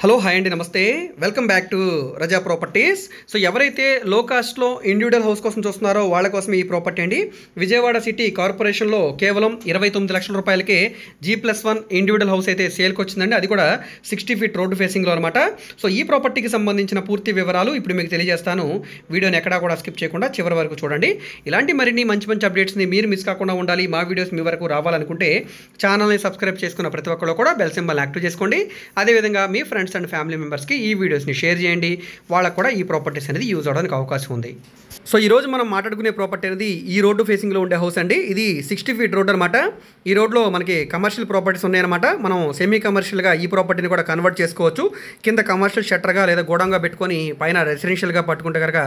Hello hi అండి, నమస్తే. Welcome back to Raza properties. So ఎవరైతే లో కాస్ట్లో ఇండివిజువల్ హౌస్ కోసం చూస్తున్నారో వాళ్ళ కోసం ఈ ప్రాపర్టీ అండి. విజయవాడ సిటీ కార్పొరేషన్లో కేవలం 29 లక్షల రూపాయలకే G+1 ఇండివిజువల్ హౌస్ అయితే సేల్కి వచ్చిందండి. అది కూడా 60 ఫీట్ రోడ్డు ఫేసింగ్లో అనమాట. సో ఈ ప్రాపర్టీకి సంబంధించిన పూర్తి వివరాలు ఇప్పుడు మీకు తెలియజేస్తాను. వీడియోని ఎక్కడా కూడా స్కిప్ చేయకుండా చివరి వరకు చూడండి. ఇలాంటి మరిన్ని మంచి మంచి అప్డేట్స్ని మీరు మిస్ కాకుండా ఉండాలి, మా వీడియోస్ మీ వరకు రావాలనుకుంటే ఛానల్ని సబ్స్క్రైబ్ చేసుకున్న ప్రతి ఒక్కరు కూడా బెల్ సింబల్ యాక్టివ్ చేసుకోండి. అదేవిధంగా మీ ఫ్రెండ్స్ అండ్ ఫ్యామిలీ మెంబర్స్కి ఈ వీడియోస్ని షేర్ చేయండి. వాళ్ళకు కూడా ఈ ప్రాపర్టీస్ అనేది యూజ్ అవడానికి అవకాశం ఉంది. సో ఈరోజు మనం మాట్లాడుకునే ప్రాపర్టీ అనేది ఈ రోడ్డు ఫేసింగ్లో ఉండే హౌస్ అండి. ఇది 60 ఫీట్ రోడ్ అనమాట. ఈ రోడ్లో మనకి కమర్షియల్ ప్రాపర్టీస్ ఉన్నాయన్నమాట. మనం సెమీ కమర్షియల్గా ఈ ప్రాపర్టీని కూడా కన్వర్ట్ చేసుకోవచ్చు. కింద కమర్షియల్ షట్టర్గా లేదా గోడంగా పెట్టుకొని పైన రెసిడెన్షియల్గా పట్టుకుంటే కనుక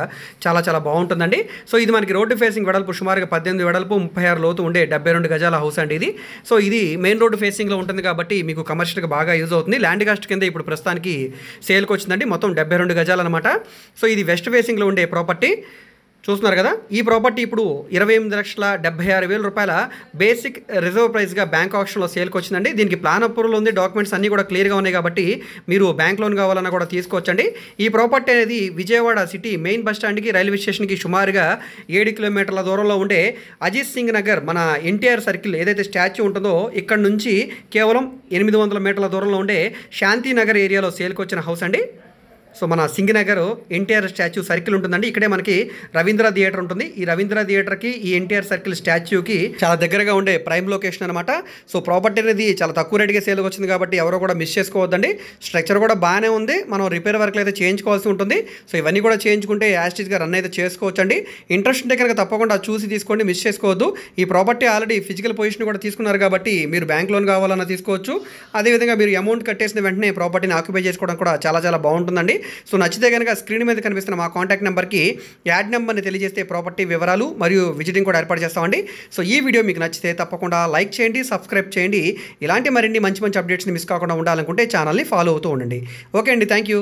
చాలా చాలా బాగుంటుందండి. సో ఇది మనకి రోడ్డు ఫేసింగ్ వెడల్పు సుమారుగా 18 వెడల్పు 36 లోతు ఉండే 72 గజాల హౌస్ అండి ఇది. సో ఇది మెయిన్ రోడ్డు ఫేసింగ్లో ఉంటుంది కాబట్టి మీకు కమర్షియల్గా బాగా యూజ్ అవుతుంది. ల్యాండ్ కాస్ట్ కింద ఇప్పుడు ప్రస్తుతానికి సేల్కి వచ్చిందండి. మొత్తం 72 గజాలు అనమాట. సో ఇది వెస్ట్ ఫేసింగ్లో ఉండే ప్రాపర్టీ చూస్తున్నారు కదా. ఈ ప్రాపర్టీ ఇప్పుడు 28,76,000 రూపాయల బేసిక్ రిజర్వ్ ప్రైస్గా బ్యాంక్ ఆప్షన్లో సేల్కి వచ్చిందండి. దీనికి ప్లాన్ అప్రూవల్ ఉంది, డాక్యుమెంట్స్ అన్నీ కూడా క్లియర్గా ఉన్నాయి కాబట్టి మీరు బ్యాంక్ లోన్ కావాలన్నా కూడా తీసుకోవచ్చండి. ఈ ప్రాపర్టీ అనేది విజయవాడ సిటీ మెయిన్ బస్ స్టాండ్కి రైల్వే స్టేషన్కి సుమారుగా 7 కిలోమీటర్ల దూరంలో ఉండే అజిత్ సింగ్ నగర్, మన ఎన్టీఆర్ సర్కిల్ ఏదైతే స్టాచ్యూ ఉంటుందో ఇక్కడ నుంచి కేవలం 800 మీటర్ల దూరంలో ఉండే శాంతినగర్ ఏరియాలో సేల్కి వచ్చిన హౌస్ అండి. సో మన సింగనగర్ ఎన్టీఆర్ స్టాచ్యూ సర్కిల్ ఉంటుందండి. ఇక్కడే మనకి రవీంద్ర థియేటర్ ఉంటుంది. ఈ రవీంద్ర థియేటర్కి ఈ ఎన్టీఆర్ సర్కిల్ స్టాచ్యూకి చాలా దగ్గరగా ఉండే ప్రైమ్ లొకేషన్ అనమాట. సో ప్రాపర్టీ అనేది చాలా తక్కువ రేటుగా సేల్కి వచ్చింది కాబట్టి ఎవరో కూడా మిస్ చేసుకోవద్దండి. స్ట్రక్చర్ కూడా బాగానే ఉంది. మనం రిపేర్ వర్క్లు అయితే చేయించుకోవాల్సి ఉంటుంది. సో ఇవన్నీ కూడా చేయించుకుంటే యాస్టీస్గా రన్ అయితే చేసుకోవచ్చండి. ఇంట్రెస్ట్ ఉంటే కనుక తప్పకుండా చూసి తీసుకోండి, మిస్ చేసుకోవద్దు. ఈ ప్రాపర్టీ ఆల్రెడీ ఫిజికల్ పొజిషన్ కూడా తీసుకున్నారు కాబట్టి మీరు బ్యాంక్ లోన్ కావాలన్నా తీసుకోవచ్చు. అదేవిధంగా మీరు అమౌంట్ కట్టేసిన వెంటనే ప్రాపర్టీని ఆక్యుపై చేసుకోవడం కూడా చాలా చాలా బాగుంటుందండి. సో నచ్చితే కనుక స్క్రీన్ మీద కనిపిస్తున్న మా కాంటాక్ట్ నెంబర్కి యాడ్ నెంబర్ని తెలియజేస్తే ప్రాపర్టీ వివరాలు మరియు విజిటింగ్ కూడా ఏర్పాటు చేస్తామండి. సో ఈ వీడియో మీకు నచ్చితే తప్పకుండా లైక్ చేయండి, సబ్స్క్రైబ్ చేయండి. ఇలాంటి మరిన్ని మంచి మంచి అప్డేట్స్ని మిస్ కాకుండా ఉండాలనుకుంటే ఛానల్ని ఫాలో అవుతూ ఉండండి. ఓకే అండి, థ్యాంక్ యూ.